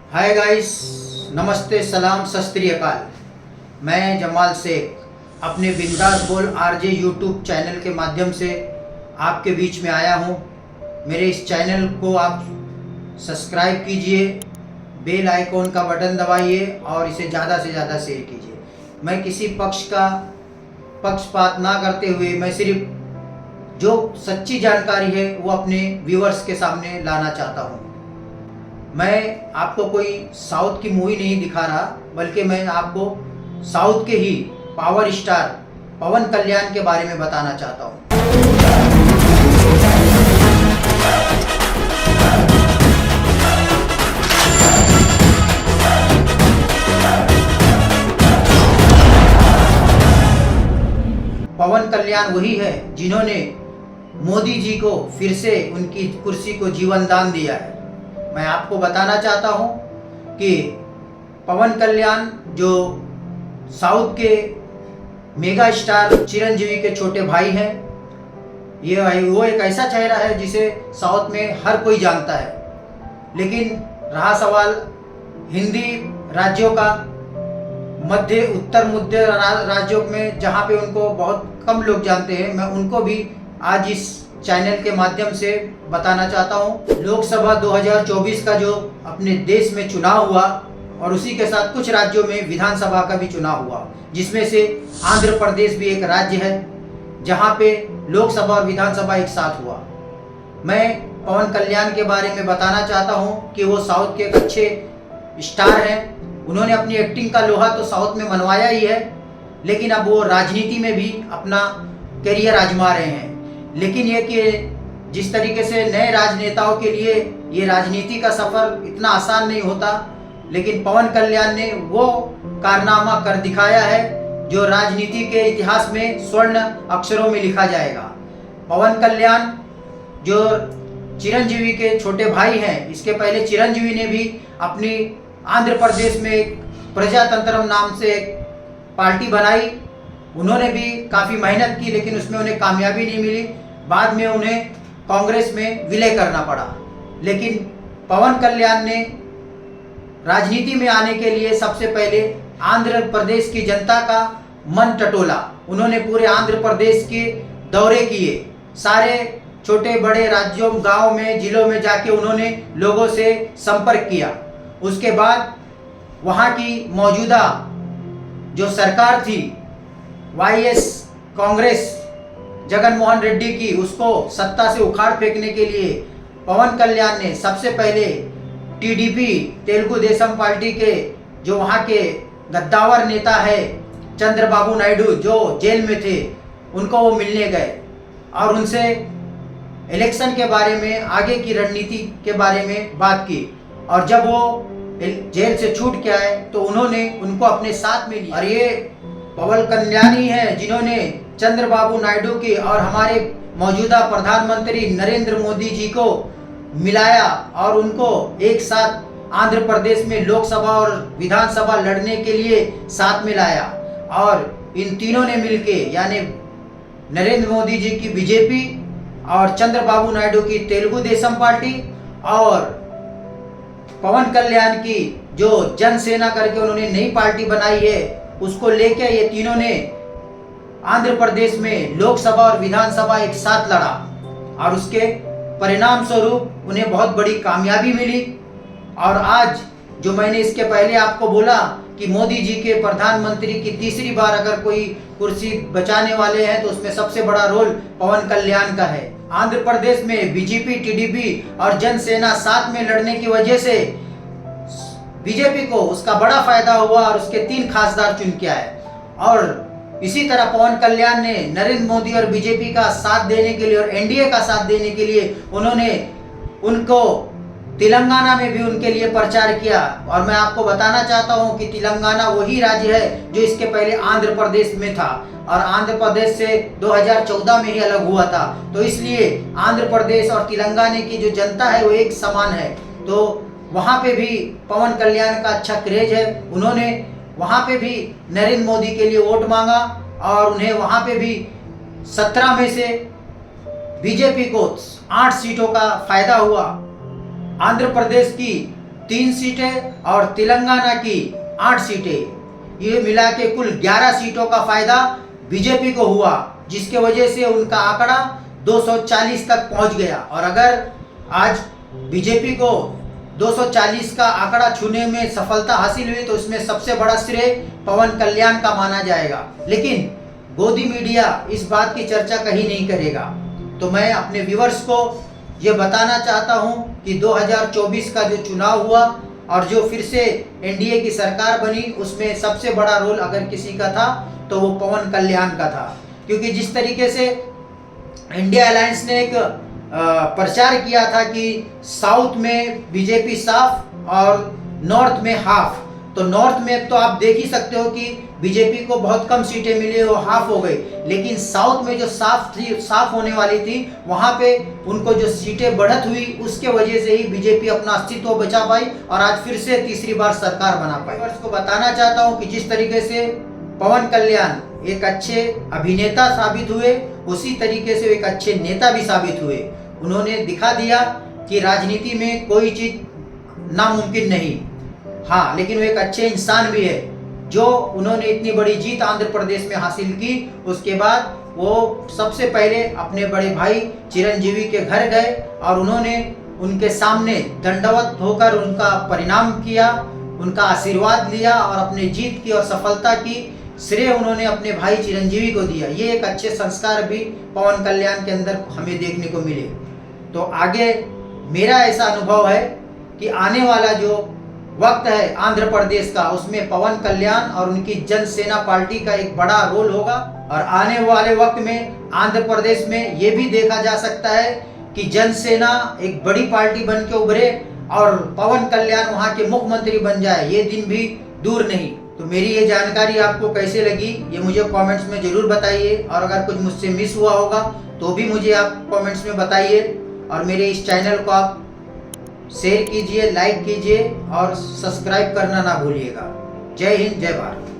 Hi guys, नमस्ते, सलाम, सत श्री अकाल। मैं जमाल शेख अपने बिंदास बोल आरजे यूट्यूब चैनल के माध्यम से आपके बीच में आया हूँ। मेरे इस चैनल को आप सब्सक्राइब कीजिए, बेल आइकॉन का बटन दबाइए और इसे ज़्यादा से ज़्यादा शेयर कीजिए। मैं किसी पक्ष का पक्षपात ना करते हुए मैं सिर्फ जो सच्ची जानकारी है वो अपने व्यूअर्स के सामने लाना चाहता हूँ। मैं आपको कोई साउथ की मूवी नहीं दिखा रहा, बल्कि मैं आपको साउथ के ही पावर स्टार पवन कल्याण के बारे में बताना चाहता हूँ। पवन कल्याण वही है जिन्होंने मोदी जी को फिर से उनकी कुर्सी को जीवन दान दिया है। मैं आपको बताना चाहता हूं कि पवन कल्याण जो साउथ के मेगा स्टार चिरंजीवी के छोटे भाई हैं, ये वो एक ऐसा चेहरा है जिसे साउथ में हर कोई जानता है। लेकिन रहा सवाल हिंदी राज्यों का, उत्तर मध्य राज्यों में जहां पे उनको बहुत कम लोग जानते हैं, मैं उनको भी आज इस चैनल के माध्यम से बताना चाहता हूं। लोकसभा 2024 का जो अपने देश में चुनाव हुआ और उसी के साथ कुछ राज्यों में विधानसभा का भी चुनाव हुआ, जिसमें से आंध्र प्रदेश भी एक राज्य है जहां पे लोकसभा और विधानसभा एक साथ हुआ। मैं पवन कल्याण के बारे में बताना चाहता हूं कि वो साउथ के एक अच्छे स्टार हैं। उन्होंने अपनी एक्टिंग का लोहा तो साउथ में मनवाया ही है, लेकिन अब वो राजनीति में भी अपना करियर आजमा रहे हैं। लेकिन ये कि जिस तरीके से नए राजनेताओं के लिए ये राजनीति का सफ़र इतना आसान नहीं होता, लेकिन पवन कल्याण ने वो कारनामा कर दिखाया है जो राजनीति के इतिहास में स्वर्ण अक्षरों में लिखा जाएगा। पवन कल्याण जो चिरंजीवी के छोटे भाई हैं, इसके पहले चिरंजीवी ने भी अपनी आंध्र प्रदेश में एक प्रजातंत्रम नाम से एक पार्टी बनाई। उन्होंने भी काफ़ी मेहनत की, लेकिन उसमें उन्हें कामयाबी नहीं मिली। बाद में उन्हें कांग्रेस में विलय करना पड़ा। लेकिन पवन कल्याण ने राजनीति में आने के लिए सबसे पहले आंध्र प्रदेश की जनता का मन टटोला। उन्होंने पूरे आंध्र प्रदेश के दौरे किए, सारे छोटे बड़े राज्यों, गांव में, जिलों में जाके उन्होंने लोगों से संपर्क किया। उसके बाद वहाँ की मौजूदा जो सरकार थी, वाईएस कांग्रेस जगनमोहन रेड्डी की, उसको सत्ता से उखाड़ फेंकने के लिए पवन कल्याण ने सबसे पहले टीडीपी तेलुगु देशम पार्टी के जो वहाँ के गद्दावर नेता है चंद्रबाबू नायडू, जो जेल में थे, उनको वो मिलने गए और उनसे इलेक्शन के बारे में, आगे की रणनीति के बारे में बात की। और जब वो जेल से छूट के आए तो उन्होंने उनको अपने साथ में लिया। और ये पवन कल्याण ही है जिन्होंने चंद्रबाबू नायडू की और हमारे मौजूदा प्रधानमंत्री नरेंद्र मोदी जी को मिलाया और उनको एक साथ आंध्र प्रदेश में लोकसभा और विधानसभा लड़ने के लिए साथ में लाया। और इन तीनों ने मिलके, यानी नरेंद्र मोदी जी की बीजेपी और चंद्रबाबू नायडू की तेलुगु देशम पार्टी और पवन कल्याण की जो जनसेना करके उन्होंने नई पार्टी बनाई है, उसको लेके ये तीनों ने आंध्र प्रदेश में लोकसभा और विधानसभा एक साथ लड़ा और उसके परिणाम स्वरूप उन्हें बहुत बड़ी कामयाबी मिली। और आज जो मैंने इसके पहले आपको बोला कि मोदी जी के प्रधानमंत्री की तीसरी बार अगर कोई कुर्सी बचाने वाले हैं तो उसमें सबसे बड़ा रोल पवन कल्याण का है। आंध्र प्रदेश में बीजेपी, टीडीपी और जनसेना साथ में लड़ने की वजह से बीजेपी को उसका बड़ा फायदा हुआ और उसके 3 खासदार चुन के आए। और इसी तरह पवन कल्याण ने नरेंद्र मोदी और बीजेपी का साथ देने के लिए और एनडीए का साथ देने के लिए उन्होंने उनको तेलंगाना में भी उनके लिए प्रचार किया। और मैं आपको बताना चाहता हूं कि तेलंगाना वही राज्य है जो इसके पहले आंध्र प्रदेश में था और आंध्र प्रदेश से 2014 में ही अलग हुआ था। तो इसलिए आंध्र प्रदेश और तेलंगाना की जो जनता है वो एक समान है। तो वहाँ पे भी पवन कल्याण का अच्छा क्रेज है। उन्होंने वहाँ पे भी नरेंद्र मोदी के लिए वोट मांगा और उन्हें वहाँ पे भी 17 में से बीजेपी को 8 सीटों का फायदा हुआ। आंध्र प्रदेश की 3 सीटें और तेलंगाना की 8 सीटें। ये मिला के कुल 11 सीटों का फायदा बीजेपी को हुआ, जिसके वजह से उनका आंकड़ा 240 तक पहुंच गया। और अगर आज बीजेपी को 240 का आंकड़ा छूने में सफलता हासिल हुई तो इसमें सबसे बड़ा श्रेय पवन कल्याण का माना जाएगा। लेकिन गोदी मीडिया इस बात की चर्चा कहीं नहीं करेगा। तो मैं अपने व्यूअर्स को ये बताना चाहता हूँ कि 2024 का जो चुनाव हुआ और जो फिर से एनडीए की सरकार बनी, उसमें सबसे बड़ा रोल अगर किसी का था तो वो पवन कल्याण का था। क्योंकि जिस तरीके से इंडिया अलायंस ने एक प्रचार किया था कि साउथ में बीजेपी साफ और नॉर्थ में हाफ, तो नॉर्थ में तो आप देख ही सकते हो कि बीजेपी को बहुत कम सीटें मिली, वो हाफ हो गई। लेकिन साउथ में जो साफ होने वाली थी, वहां पे उनको जो सीटें बढ़त हुई, उसके वजह से ही बीजेपी अपना अस्तित्व बचा पाई और आज फिर से तीसरी बार सरकार बना पाई। को बताना चाहता हूं कि जिस तरीके से पवन कल्याण एक अच्छे अभिनेता साबित हुए, उसी तरीके से एक अच्छे नेता भी साबित हुए। उन्होंने दिखा दिया कि राजनीति में कोई चीज नामुमकिन नहीं। हाँ, लेकिन वो एक अच्छे इंसान भी है। जो उन्होंने इतनी बड़ी जीत आंध्र प्रदेश में हासिल की, उसके बाद वो सबसे पहले अपने बड़े भाई चिरंजीवी के घर गए और उन्होंने उनके सामने दंडवत होकर उनका प्रणाम किया, उनका आशीर्वाद लिया और अपने जीत की और सफलता की श्रेय उन्होंने अपने भाई चिरंजीवी को दिया। ये एक अच्छे संस्कार भी पवन कल्याण के अंदर हमें देखने को मिले। तो आगे मेरा ऐसा अनुभव है कि आने वाला जो वक्त है आंध्र प्रदेश का, उसमें पवन कल्याण और उनकी जनसेना पार्टी का एक बड़ा रोल होगा। और आने वाले वक्त में आंध्र प्रदेश में ये भी देखा जा सकता है कि जनसेना एक बड़ी पार्टी बन के उभरे और पवन कल्याण वहाँ के मुख्यमंत्री बन जाए। ये दिन भी दूर नहीं। तो मेरी ये जानकारी आपको कैसे लगी, ये मुझे कमेंट्स में ज़रूर बताइए। और अगर कुछ मुझसे मिस हुआ होगा तो भी मुझे आप कमेंट्स में बताइए। और मेरे इस चैनल को आप शेयर कीजिए, लाइक कीजिए और सब्सक्राइब करना ना भूलिएगा। जय हिंद, जय भारत।